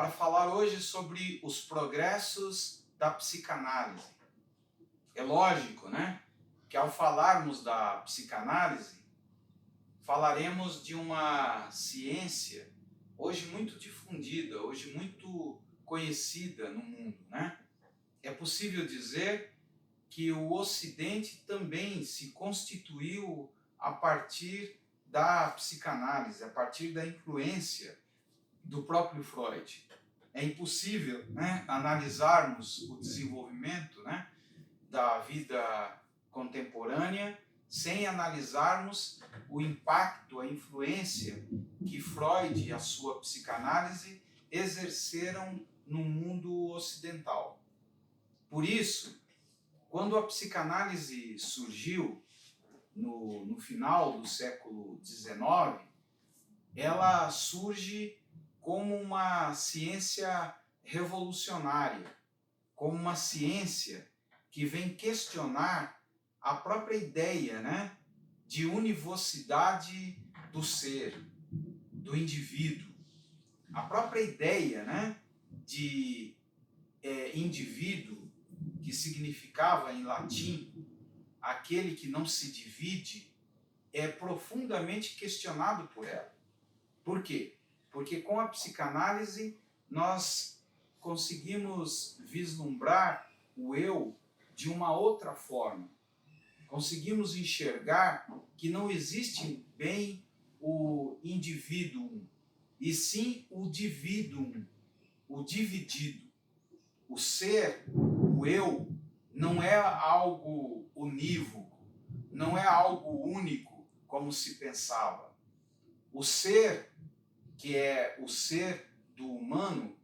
para falar hoje sobre os progressos da psicanálise. É lógico, né, que ao falarmos da psicanálise, falaremos de uma ciência hoje muito difundida, hoje muito conhecida no mundo, né? É possível dizer que o Ocidente também se constituiu a partir da psicanálise, a partir da influência do próprio Freud. É impossível, né, analisarmos o desenvolvimento, né, da vida contemporânea sem analisarmos o impacto, a influência que Freud e a sua psicanálise exerceram no mundo ocidental. Por isso, quando a psicanálise surgiu no final do século XIX, ela surge como uma ciência revolucionária, como uma ciência que vem questionar a própria ideia, né, de univocidade do ser, do indivíduo. A própria ideia, né, de indivíduo, que significava em latim aquele que não se divide, é profundamente questionado por ela. Por quê? Porque com a psicanálise nós conseguimos vislumbrar o eu de uma outra forma. Conseguimos enxergar que não existe bem o indivíduo, e sim o divíduo, o dividido. O ser, o eu, não é algo unívoco, não é algo único, como se pensava. O ser, que é o ser do humano,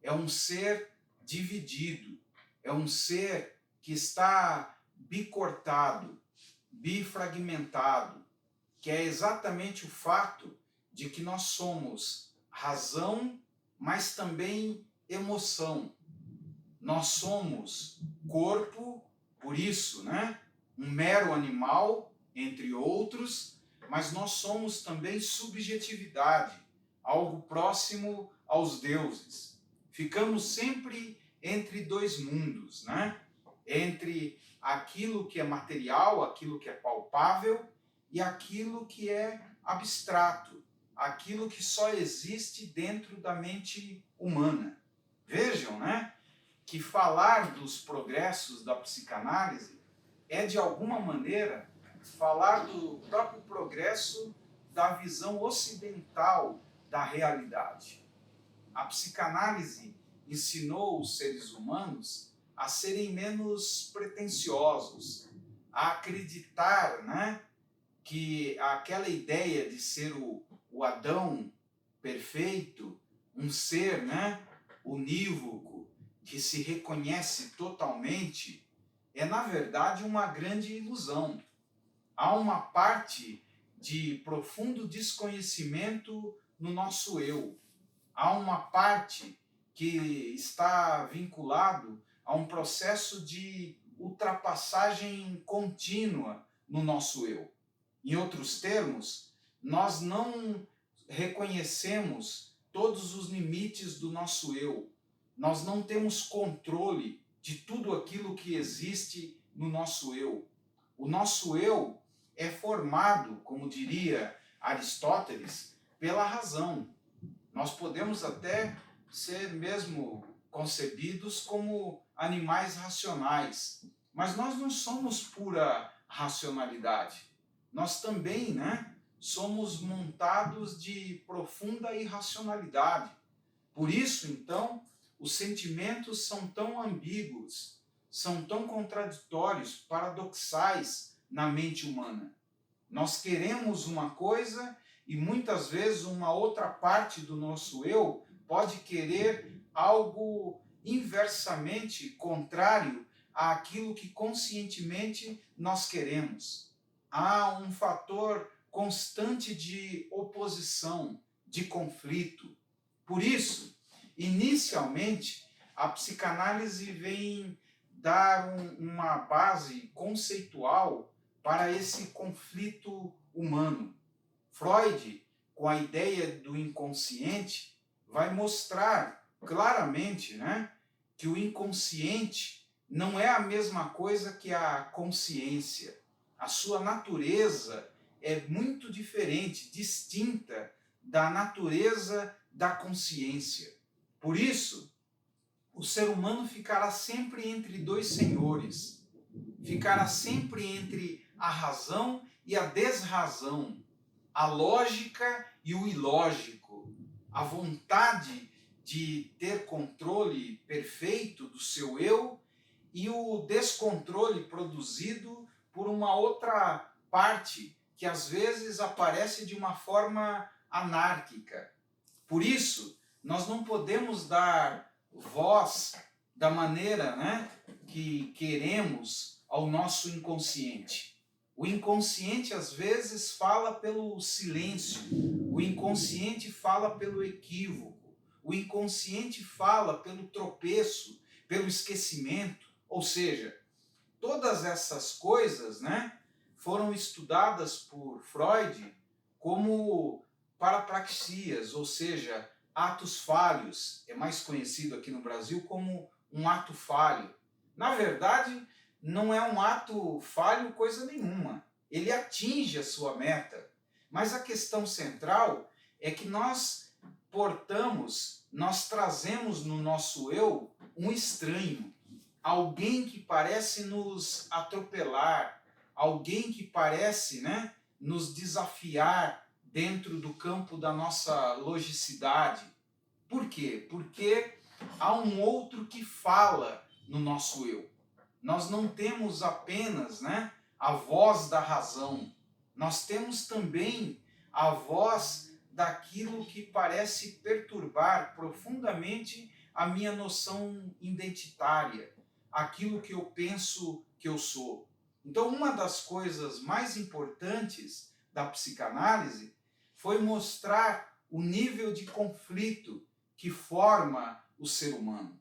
é um ser dividido, é um ser que está bicortado, bifragmentado, que é exatamente o fato de que nós somos razão, mas também emoção. Nós somos corpo, por isso, né, um mero animal, entre outros, mas nós somos também subjetividade, algo próximo aos deuses. Ficamos sempre entre dois mundos, né? Entre aquilo que é material, aquilo que é palpável, e aquilo que é abstrato, aquilo que só existe dentro da mente humana. Vejam, né, que falar dos progressos da psicanálise é, de alguma maneira, falar do próprio progresso da visão ocidental da realidade. A psicanálise ensinou os seres humanos a serem menos pretensiosos, a acreditar, né, que aquela ideia de ser o Adão perfeito, um ser, né, unívoco, que se reconhece totalmente, é na verdade uma grande ilusão. Há uma parte de profundo desconhecimento no nosso eu. Há uma parte que está vinculado a um processo de ultrapassagem contínua no nosso eu. Em outros termos, nós não reconhecemos todos os limites do nosso eu. Nós não temos controle de tudo aquilo que existe no nosso eu. O nosso eu é formado, como diria Aristóteles, pela razão. Nós podemos até ser mesmo concebidos como animais racionais, mas nós não somos pura racionalidade. Nós também, né, somos montados de profunda irracionalidade. Por isso, então, os sentimentos são tão ambíguos, são tão contraditórios, paradoxais na mente humana. Nós queremos uma coisa e muitas vezes uma outra parte do nosso eu pode querer algo inversamente contrário àquilo que conscientemente nós queremos. Há um fator constante de oposição, de conflito. Por isso, inicialmente, a psicanálise vem dar uma base conceitual para esse conflito humano. Freud, com a ideia do inconsciente, vai mostrar claramente, né, que o inconsciente não é a mesma coisa que a consciência. A sua natureza é muito diferente, distinta da natureza da consciência. Por isso, o ser humano ficará sempre entre dois senhores, ficará sempre entre a razão e a desrazão, a lógica e o ilógico, a vontade de ter controle perfeito do seu eu e o descontrole produzido por uma outra parte que às vezes aparece de uma forma anárquica. Por isso, nós não podemos dar voz da maneira, né, que queremos ao nosso inconsciente. O inconsciente às vezes fala pelo silêncio, o inconsciente fala pelo equívoco, o inconsciente fala pelo tropeço, pelo esquecimento, ou seja, todas essas coisas, né, foram estudadas por Freud como parapraxias, ou seja, atos falhos. É mais conhecido aqui no Brasil como um ato falho. Na verdade, não é um ato falho coisa nenhuma. Ele atinge a sua meta. Mas a questão central é que nós trazemos no nosso eu um estranho, alguém que parece nos atropelar, alguém que parece, né, nos desafiar dentro do campo da nossa logicidade. Por quê? Porque há um outro que fala no nosso eu. Nós não temos apenas, né, a voz da razão, nós temos também a voz daquilo que parece perturbar profundamente a minha noção identitária, aquilo que eu penso que eu sou. Então, uma das coisas mais importantes da psicanálise foi mostrar o nível de conflito que forma o ser humano.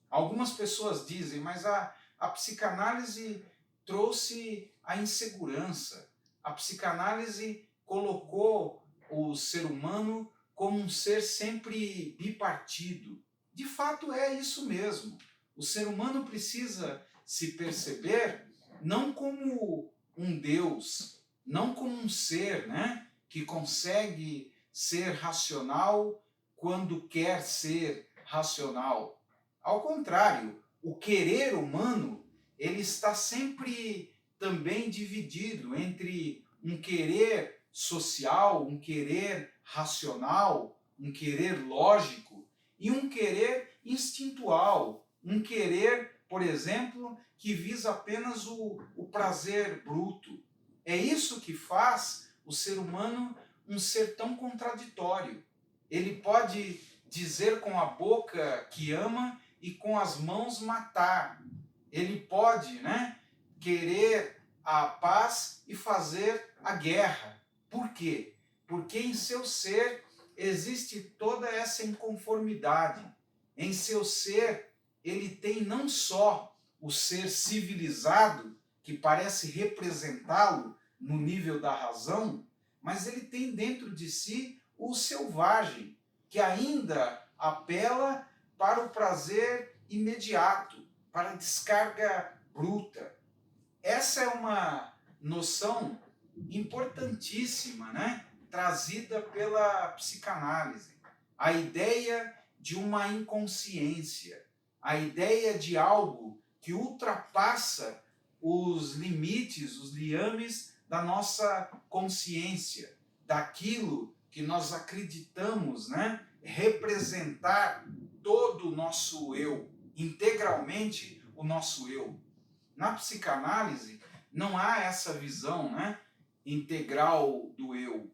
Algumas pessoas dizem, mas a psicanálise trouxe a insegurança. A psicanálise colocou o ser humano como um ser sempre bipartido. De fato, é isso mesmo. O ser humano precisa se perceber não como um Deus, não como um ser, né, que consegue ser racional quando quer ser racional. Ao contrário, o querer humano, ele está sempre também dividido entre um querer social, um querer racional, um querer lógico e um querer instintual, um querer, por exemplo, que visa apenas o prazer bruto. É isso que faz o ser humano um ser tão contraditório. Ele pode dizer com a boca que ama e com as mãos matar. Ele pode, né, querer a paz e fazer a guerra. Por quê? Porque em seu ser existe toda essa inconformidade. Em seu ser, ele tem não só o ser civilizado, que parece representá-lo no nível da razão, mas ele tem dentro de si o selvagem, que ainda apela para o prazer imediato, para a descarga bruta. Essa é uma noção importantíssima, né, trazida pela psicanálise. A ideia de uma inconsciência, a ideia de algo que ultrapassa os limites, os liames da nossa consciência, daquilo que nós acreditamos, né, representar todo o nosso eu, integralmente o nosso eu. Na psicanálise não há essa visão, né, integral do eu.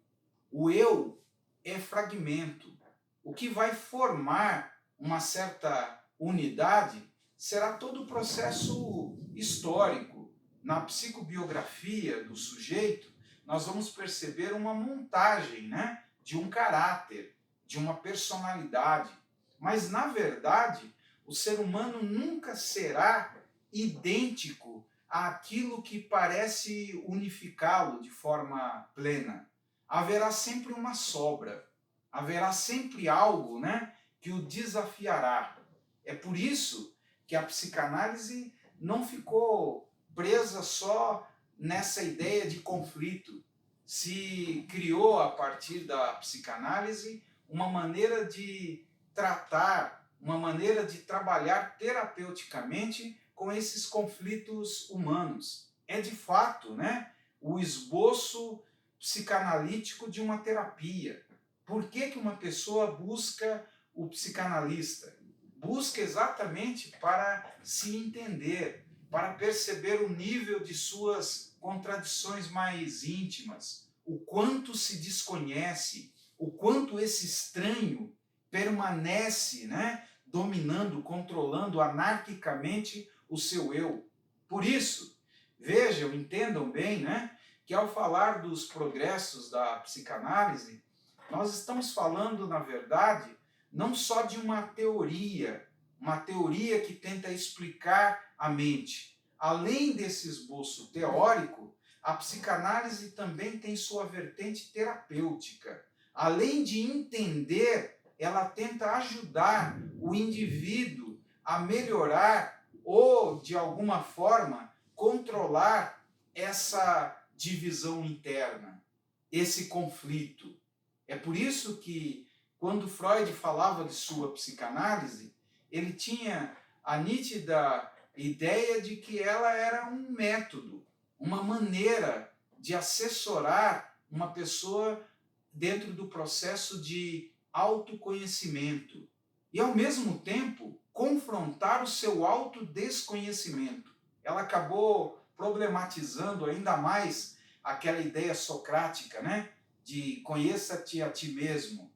O eu é fragmento. O que vai formar uma certa unidade será todo o processo histórico. Na psicobiografia do sujeito, nós vamos perceber uma montagem, né, de um caráter, de uma personalidade. Mas, na verdade, o ser humano nunca será idêntico àquilo que parece unificá-lo de forma plena. Haverá sempre uma sobra, haverá sempre algo, né, que o desafiará. É por isso que a psicanálise não ficou presa só nessa ideia de conflito. Se criou, a partir da psicanálise, uma maneira de tratar, uma maneira de trabalhar terapeuticamente com esses conflitos humanos. É de fato, né, o esboço psicanalítico de uma terapia. Por que uma pessoa busca o psicanalista? Busca exatamente para se entender, para perceber o nível de suas contradições mais íntimas, o quanto se desconhece, o quanto esse estranho permanece, né, dominando, controlando anarquicamente o seu eu. Por isso, vejam, entendam bem, né, que ao falar dos progressos da psicanálise, nós estamos falando, na verdade, não só de uma teoria que tenta explicar a mente. Além desse esboço teórico, a psicanálise também tem sua vertente terapêutica. Além de entender, ela tenta ajudar o indivíduo a melhorar ou, de alguma forma, controlar essa divisão interna, esse conflito. É por isso que, quando Freud falava de sua psicanálise, ele tinha a nítida ideia de que ela era um método, uma maneira de assessorar uma pessoa dentro do processo de autoconhecimento e, ao mesmo tempo, confrontar o seu autodesconhecimento. Ela acabou problematizando ainda mais aquela ideia socrática, né, de conheça-te a ti mesmo.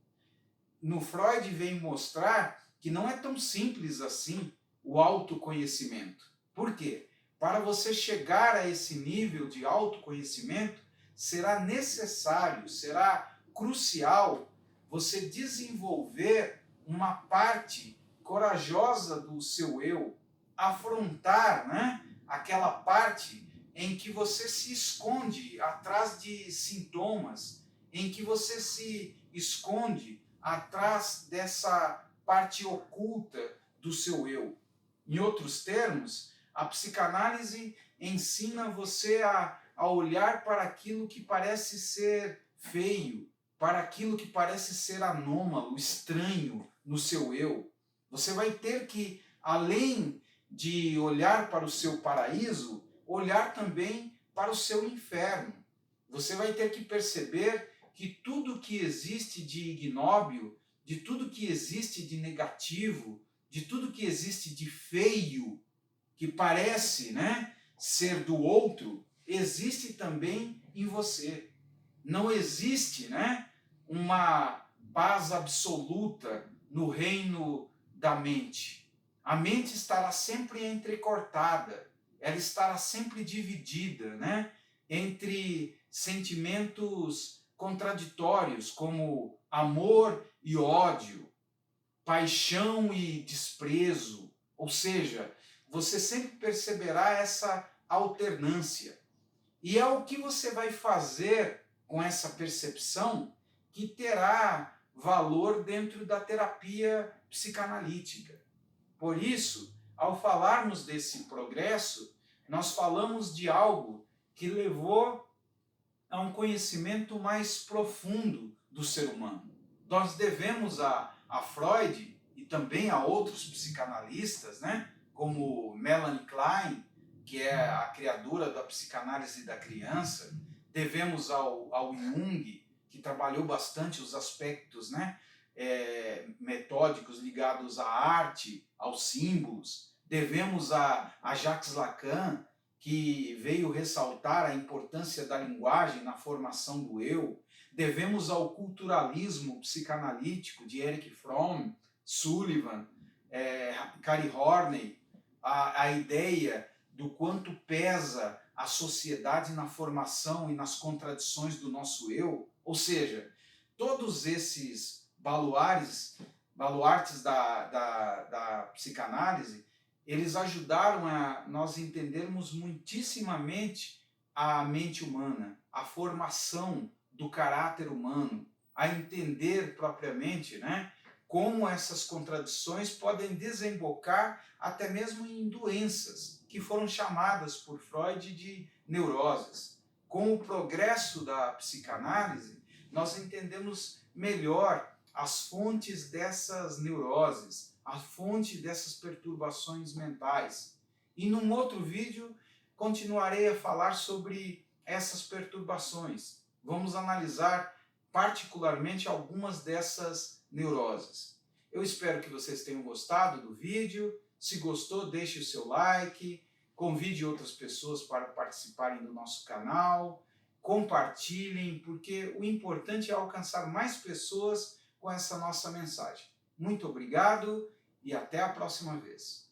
No Freud vem mostrar que não é tão simples assim o autoconhecimento. Por quê? Para você chegar a esse nível de autoconhecimento, será necessário, será crucial você desenvolver uma parte corajosa do seu eu, afrontar, né, aquela parte em que você se esconde atrás de sintomas, em que você se esconde atrás dessa parte oculta do seu eu. Em outros termos, a psicanálise ensina você a olhar para aquilo que parece ser feio, para aquilo que parece ser anômalo, estranho no seu eu. Você vai ter que, além de olhar para o seu paraíso, olhar também para o seu inferno. Você vai ter que perceber que tudo que existe de ignóbil, de tudo que existe de negativo, de tudo que existe de feio, que parece, né, ser do outro, existe também em você. Não existe, né, uma paz absoluta no reino da mente. A mente estará sempre entrecortada, ela estará sempre dividida, né, entre sentimentos contraditórios como amor e ódio, paixão e desprezo. Ou seja, você sempre perceberá essa alternância. E é o que você vai fazer com essa percepção que terá valor dentro da terapia psicanalítica. Por isso, ao falarmos desse progresso, nós falamos de algo que levou a um conhecimento mais profundo do ser humano. Nós devemos a Freud e também a outros psicanalistas, né, como Melanie Klein, que é a criadora da psicanálise da criança, devemos ao Jung, que trabalhou bastante os aspectos, né, metódicos ligados à arte, aos símbolos, devemos a Jacques Lacan, que veio ressaltar a importância da linguagem na formação do eu, devemos ao culturalismo psicanalítico de Erich Fromm, Sullivan, Cary Horney, a ideia do quanto pesa a sociedade na formação e nas contradições do nosso eu, ou seja, todos esses baluartes da psicanálise, eles ajudaram a nós entendermos muitíssimamente a mente humana, a formação do caráter humano, a entender propriamente, né, como essas contradições podem desembocar até mesmo em doenças que foram chamadas por Freud de neuroses. Com o progresso da psicanálise, nós entendemos melhor as fontes dessas neuroses, a fonte dessas perturbações mentais. E num outro vídeo continuarei a falar sobre essas perturbações. Vamos analisar particularmente algumas dessas neuroses. Eu espero que vocês tenham gostado do vídeo. Se gostou, deixe o seu like, convide outras pessoas para participarem do nosso canal, compartilhem, porque o importante é alcançar mais pessoas com essa nossa mensagem. Muito obrigado e até a próxima vez.